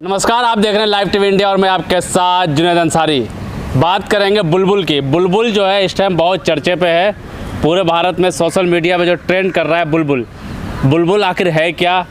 नमस्कार, आप देख रहे हैं लाइव टीवी इंडिया और मैं आपके साथ जुनैद अंसारी। बात करेंगे बुलबुल की। बुलबुल जो है इस टाइम बहुत चर्चे पे है। पूरे भारत में सोशल मीडिया पे जो ट्रेंड कर रहा है बुलबुल आखिर है क्या,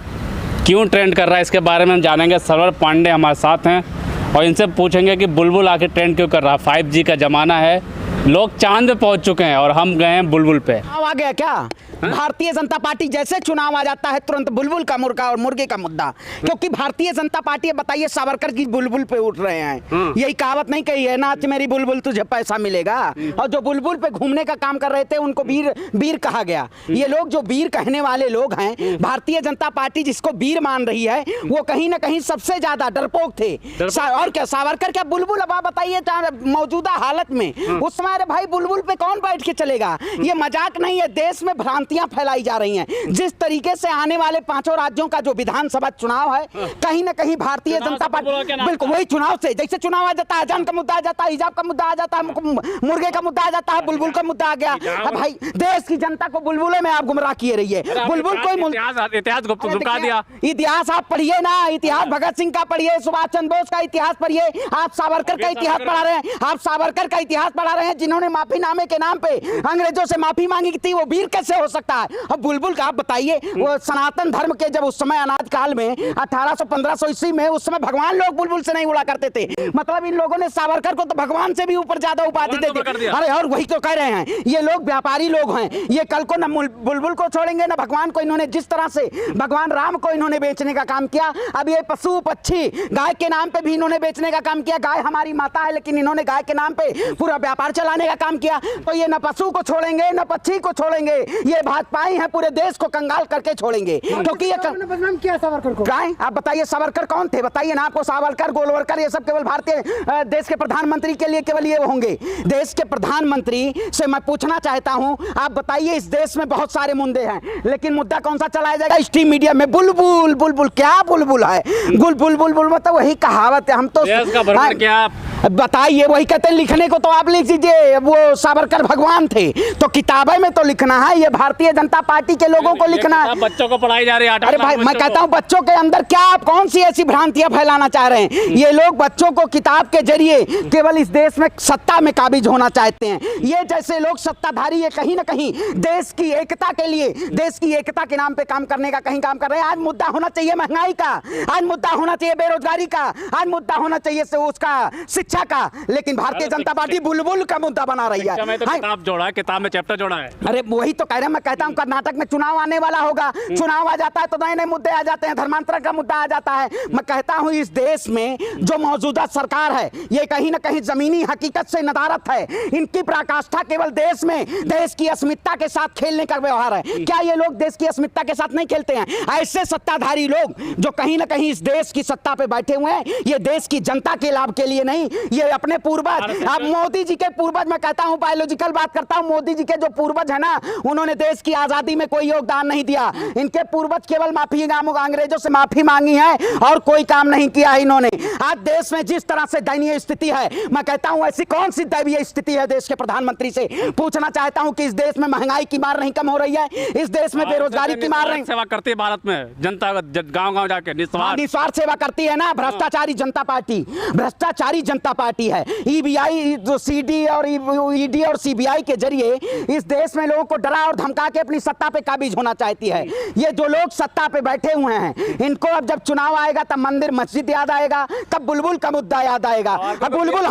क्यों ट्रेंड कर रहा है, इसके बारे में हम जानेंगे। सरवर पांडे हमारे साथ हैं और इनसे पूछेंगे कि बुलबुल आखिर ट्रेंड क्यों कर रहा है। 5G का ज़माना है, लोग चांद पे पहुँच चुके हैं और हम गए हैं बुलबुल पे। आ गया क्या? भारतीय जनता पार्टी जैसे चुनाव आ जाता है तुरंत बुलबुल का मुर्गा और मुर्गे का मुद्दा, क्योंकि भारतीय जनता पार्टी, बताइए, सावरकर की बुलबुल पे उठ रहे हैं। यही कहावत नहीं कही है, नाच मेरी बुलबुल तुझे पैसा मिलेगा। और जो बुलबुल पे घूमने का काम कर रहे थे उनको वीर कहा गया। ये लोग जो वीर कहने वाले लोग हैं, भारतीय जनता पार्टी जिसको वीर मान रही है, वो कहीं ना कहीं सबसे ज्यादा डरपोक थे। और क्या सावरकर क्या बुलबुल? अब आप बताइए मौजूदा हालत में उस समय, अरे भाई बुलबुल पे कौन बैठ के चलेगा? ये मजाक नहीं है। देश में भ्रांतियां फैलाई जा रही हैं। जिस तरीके से आने वाले 5 राज्यों का जो विधानसभा चुनाव है, कहीं ना कहीं भारतीय जनता पार्टी बिल्कुल वही चुनाव से, जैसे चुनाव आ जाता है, अजान का मुद्दा आ जाता है, हिजाब का मुद्दा आ जाता है, मुर्गे का मुद्दा आ जाता है, बुलबुल का मुद्दा आ गया। अब भाई देश की जनता को बुलबुलों में आप गुमराह किए रहिए। बुलबुल कोई इतिहास आप पढ़िए ना, इतिहास भगत सिंह का पढ़िए, सुभाष चंद्र बोस का इतिहास पढ़िए। आप सावरकर का इतिहास पढ़ा रहे हैं, आप सावरकर का इतिहास पढ़ा रहे हैं, जिन्होंने माफीनामे के नाम पे अंग्रेजों से माफी मांगी थी। वो वीर कैसे हो सकता है? अब बुलबुल का आप बताइए, वो सनातन धर्म के जब उस समय अनाज काल में 1800-1500 ईस्वी में, उस समय भगवान लोग बुलबुल से नहीं उड़ा करते थे। मतलब इन लोगों ने सावरकर को तो भगवान से भी ऊपर ज्यादा उपाधि दे दी। अरे और वही तो कह रहे हैं, ये लोग व्यापारी लोग हैं। ये कल को न बुलबुल को छोड़ेंगे न भगवान को। इन्होंने जिस तरह से भगवान राम को इन्होंने बेचने का काम किया, अब ये पशु पक्षी गाय के नाम पे भी इन्होंने बेचने का काम किया। गाय हमारी माता है, लेकिन इन्होंने गाय के नाम पे पूरा व्यापार चलाने का काम किया। तो ये न पशु को छोड़ेंगे न पक्षी को छोड़ेंगे, ये भाजपाई हैं, पूरे देश को कंगाल करके छोड़ेंगे। क्योंकि ये बदनाम किया सावरकर को। आप बताइए सावरकर कौन थे? बताइए ना आपको। सावरकर, गोलवलकर, ये सब केवल भारतीय देश के प्रधानमंत्री के लिए केवल ये होंगे। देश के प्रधानमंत्री से मैं पूछना चाहता हूं, आप बताइए, इस देश में बहुत सारे मुद्दे हैं, लेकिन मुद्दा कौन सा चलाया जाएगा? स्ट्रीम मीडिया में बुलबुल बुलबुल। क्या बुलबुल है? बुलबुल बुलबुल मतलब वही कहावत है। हम तो क्या बताइए, वही कहते हैं लिखने को तो आप लिख दीजिए, वो सावरकर भगवान थे, तो किताबें में तो लिखना है। ये भारतीय जनता पार्टी के लोगों को लिखना है। बच्चों को पढ़ाई जा रही है। अरे भाई मैं कहता हूं, बच्चों के अंदर क्या आप कौन सी ऐसी भ्रांतियां फैलाना चाह रहे हैं? ये लोग बच्चों को किताब के जरिए केवल इस देश में सत्ता में काबिज होना चाहते हैं। ये जैसे लोग सत्ताधारी, ये कहीं ना कहीं देश की एकता के लिए, देश की एकता के नाम पे काम करने का कहीं काम कर रहे हैं। आज मुद्दा होना चाहिए महंगाई का, आज मुद्दा होना चाहिए बेरोजगारी का, आज मुद्दा होना चाहिए से उसका शिक्षा का, लेकिन भारतीय जनता पार्टी बुलबुल का मुद्दा बना रही है। किताब जोड़ा है, किताब में चैप्टर जोड़ा है। अरे वही तो कह रहे हैं। मैं कहता हूं कर्नाटक में चुनाव आने वाला होगा, चुनाव आ जाता है तो नए नए मुद्दे आ जाते हैं, धर्मांतरण का मुद्दा आ जाता है। मैं कहता हूं इस देश में जो मौजूदा सरकार है, ये कहीं ना कहीं जमीनी हकीकत से नदारत है। इनकी पराकाष्ठा केवल देश में देश की अस्मिता के साथ खेलने का व्यवहार है। क्या ये लोग देश की अस्मिता के साथ नहीं खेलते हैं? ऐसे सत्ताधारी लोग जो कहीं ना कहीं इस देश की सत्ता पे बैठे हुए हैं, ये देश की जनता के लाभ के लिए नहीं, ये अपने पूर्वज, अब मोदी जी के पूर्वज, मैं कहता हूं बायोलॉजिकल बात करता हूं, मोदी जी के जो पूर्वज है ना, उन्होंने देश की आजादी में कोई योगदान नहीं दिया। इनके पूर्वज केवल माफी अंग्रेजों से माफी मांगी है और कोई काम नहीं किया है इन्होंने। आज देश में जिस तरह से दयनीय स्थिति है, मैं कहता हूं ऐसी कौन सी दयनीय स्थिति है? देश के प्रधानमंत्री से पूछना चाहता हूं कि इस देश में महंगाई की मार नहीं कम हो रही है, इस देश में बेरोजगारी की मार नहीं। सेवा करती है भारत में जनता, गांव-गांव जाके निस्वार्थ सेवा करती है ना। भ्रष्टाचारी जनता पार्टी, भ्रष्टाचारी जनता पार्टी है। ईबीआई, जो सीडी और ईडी और सीबीआई के जरिए इस देश में लोगों को डरा और धमका के अपनी सत्ता पे काबिज होना चाहती है। ये जो लोग सत्ता पे बैठे हुए हैं, इनको अब जब चुनाव आएगा तब मंदिर मस्जिद याद आएगा, तब बुलबुल का मुद्दा याद आएगा। अब बुलबुल,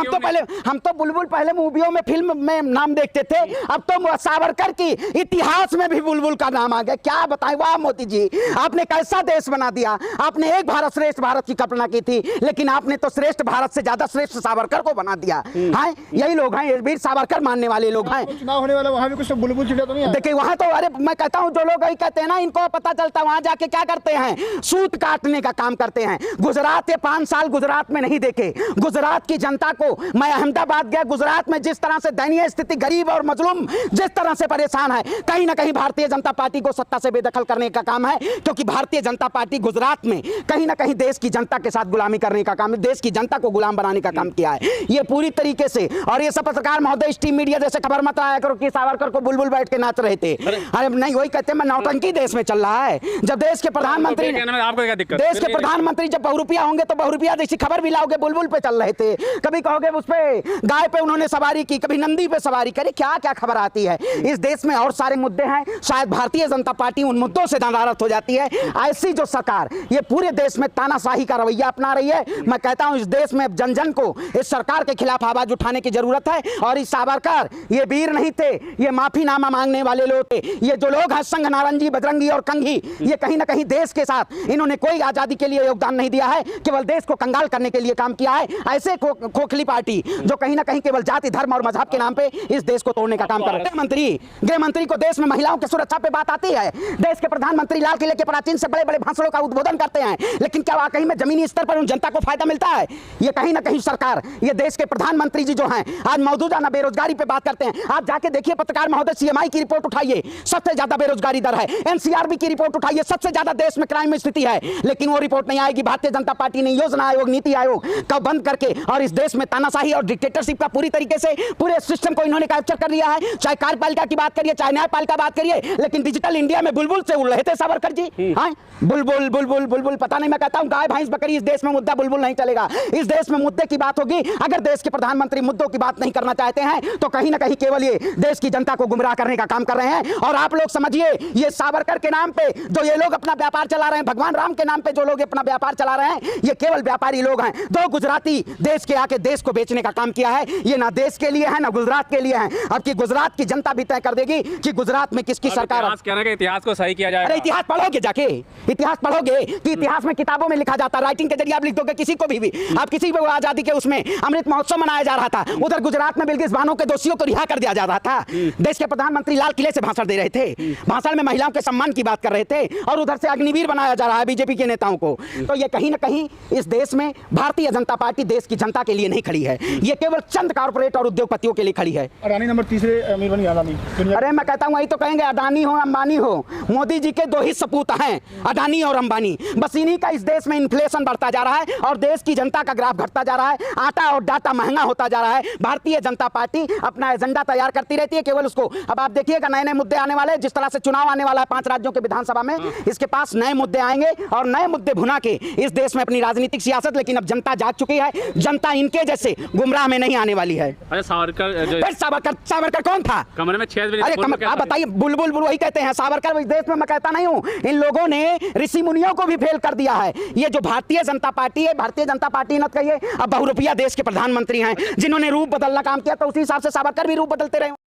हम तो बुलबुल पहले मूवियों में, फिल्म में नाम देखते थे, अब तो सावरकर की इतिहास में भी बुलबुल का नाम आ गया। क्या बताएं? वाह मोदी जी, आपने कैसा देश बना दिया। आपने एक भारत श्रेष्ठ भारत की कल्पना की थी, लेकिन आपने तो श्रेष्ठ भारत से ज्यादा श्रेष्ठ सावरकर को बना दिया है। यही लोग हैं, वीर सावरकर मानने वाले लोग हैं। चुनाव होने वाला, वहां भी कुछ बुलबुल चिड़िया तो नहीं है? देखिए वहां तो, अरे मैं कहता हूं जो लोग यही कहते हैं ना, इनको पता चलता है वहां जाके क्या करते हैं, सूत काटने का काम करते हैं। गुजरात के 5 साल गुजरात में नहीं देखे। गुजरात की जनता को, मैं अहमदाबाद गया, गुजरात में जिस तरह से दयनीय स्थिति, गरीब और मजलूम जिस तरह से परेशान है, कहीं ना कहीं भारतीय जनता पार्टी को सत्ता से बेदखल करने का काम है। क्योंकि भारतीय जनता पार्टी गुजरात में कहीं ना कहीं देश की जनता के साथ गुलामी करने का काम, देश की जनता को गुलाम बनाने का काम किया है ये पूरी तरीके से। और ये सब पत्रकार महोदय स्ट्रीम मीडिया जैसे खबर मत आया करो कि सावरकर को बुलबुल बैठ के नाच रहे थे। अरे नहीं, वही कहते हैं मैं नौटंकी देश में चल रहा है। जब देश के प्रधानमंत्री देश के प्रधानमंत्री जब बहुरूपिया होंगे तो बहुरूपिया जैसी खबर भी लाओगे, बुलबुल पे चल रहे थे। कभी कहोगे उस पे गाय पे उन्होंने सवारी की, कभी नंदी पे सवारी करे, क्या क्या खबर आती है। इस देश में और सारे मुद्दे हैं, शायद भारतीय जनता पार्टी उन मुद्दों से नाराज हो जाती है। ऐसी जो सरकार ये पूरे देश में तानाशाही का रवैया अपना रही है, मैं कहता हूं इस देश में जन जन को इस सरकार के खिलाफ आवाज उठाने की जरूरत है। और इस सावरकर ये वीर नहीं थे, ये माफीनामा मांगने वाले लोग थे। ये जो लोग हैं संघ नारंगी, बजरंगी और कंघी, ये कहीं ना कहीं देश के साथ इन्होंने कोई आजादी के लिए योगदान नहीं दिया है, केवल देश को कंगाल करने के लिए काम किया है। ऐसे खोखली पार्टी जो कहीं ना कहीं केवल जाति, धर्म और मजहब के नाम पे इस देश को तोड़ने का काम कर रहे हैं। गृह मंत्री को देश में महिलाओं की सुरक्षा पे बात आती है। देश के प्रधानमंत्री लाल किले के प्राचीन से बड़े बड़े भाषणों का उद्बोधन करते हैं, लेकिन क्या वाकई में जमीनी स्तर पर उन जनता को फायदा मिलता है? ये कहीं ना कहीं सरकार, ये देश के प्रधानमंत्री जी जो हैं आज मौजूदा ना बेरोजगारी पे बात करते हैं। आप जाके देखिए पत्रकार महोदय, सीएमआई की रिपोर्ट उठाइए, सबसे ज्यादा बेरोजगारी दर है। एनसीआरबी की रिपोर्ट उठाइए, सबसे ज्यादा देश में क्राइम स्थिति है, लेकिन वो रिपोर्ट नहीं आएगी। भारतीय जनता पार्टी ने योजना आयोग, नीति आयोग का बंद करके और इस देश में तानाशाही और डिक्टेटरशिप का पूरी तरीके से पूरे सिस्टम को इन्होंने कैप्चर कर लिया है। चाहे कार्यपालिका की बात करिए, चाहे न्यायपालिका बात करिए, लेकिन डिजिटल इंडिया में बुलबुल से उड़ रहे थे सावरकर जी। हाँ, बुलबुल बुलबुल बुलबुल, पता नहीं, मैं कहता हूं गाय भैंस बकरी, इस देश में मुद्दा बुलबुल नहीं चलेगा। इस देश में मुद्दे की बात होगी। अगर देश के प्रधानमंत्री मुद्दों की बात नहीं करना चाहते हैं तो कहीं ना कहीं केवल ये देश की जनता को गुमराह करने का काम कर रहे हैं। और आप लोग समझिए, ये सावरकर के नाम पे जो ये लोग अपना व्यापार चला रहे हैं, भगवान राम के नाम पे जो लोग अपना व्यापार चला रहे हैं, ये केवल व्यापारी लोग हैं। दो गुजराती देश के आके देश को बेचने का काम किया है। ये ना देश के लिए है ना गुजरात के लिए है। अब की गुजरात की जनता भी तय कर देगी कि गुजरात में किसकी सरकार है। इतिहास को सही किया जाए। अरे इतिहास पढ़ोगे, जाके इतिहास पढ़ोगे कि इतिहास में किताबों में लिखा जाता, राइटिंग के जरिए आप लिख दोगे किसी को भी। आप किसी भी आजादी के उसमें अमृत महोत्सव मनाया जा रहा था, उधर गुजरात में बिल्किस बानो के दोषियों को रिहा कर दिया जा रहा था। देश के प्रधानमंत्री लाल किले से भाषण दे रहे थे, भाषण में महिलाओं के सम्मान की बात कर रहे थे, और उधर से अग्निवीर बनाया जा रहा है बीजेपी के नेताओं को। तो ये कहीं ना कहीं इस देश में भारतीय जनता पार्टी देश की जनता के लिए नहीं खड़ी है, ये केवल चंद कारपोरेट और उद्योगपतियों के लिए खड़ी है। अडानी नंबर तीसरे अमीर बनी अडानी। अरे मैं कहता हूँ, वही तो कहेंगे, अडानी हो अंबानी हो, मोदी जी के दो ही सपूत हैं, अडानी और अंबानी। बस इन्हीं का इस देश में इन्फ्लेशन बढ़ता जा रहा है और देश की जनता का ग्राफ घटता जा रहा है, आटा और डाटा महंगा होता जा रहा है। भारतीय जनता पार्टी अपना एजेंडा तैयार करती रहती है, केवल उसको। अब आप देखिएगा नए नए मुद्दे आने वाले, जिस तरह से चुनाव आने वाला है 5 राज्यों के विधानसभा में, इसके पास नए मुद्दे आएंगे और नए मुद्दे भुना के इस देश में अपनी राजनीतिक सियासत। लेकिन अब जनता जाग चुकी है, जनता इनके जैसे गुमराह में नहीं आने वाली है। सावरकर कौन था? कमरे में 6 अरे आप बताइए, बुलबुल वही कहते हैं सावरकर। इस देश में मैं कहता नहीं हूं, इन लोगों ने ऋषि मुनियों को भी फेल कर दिया है। ये जो भारतीय जनता पार्टी है, भारतीय जनता पार्टी न कहिए, अब बहुरूपिया देश के प्रधानमंत्री हैं जिन्होंने रूप बदलना काम किया, तो उसी हिसाब से सावरकर भी रूप बदलते रहे।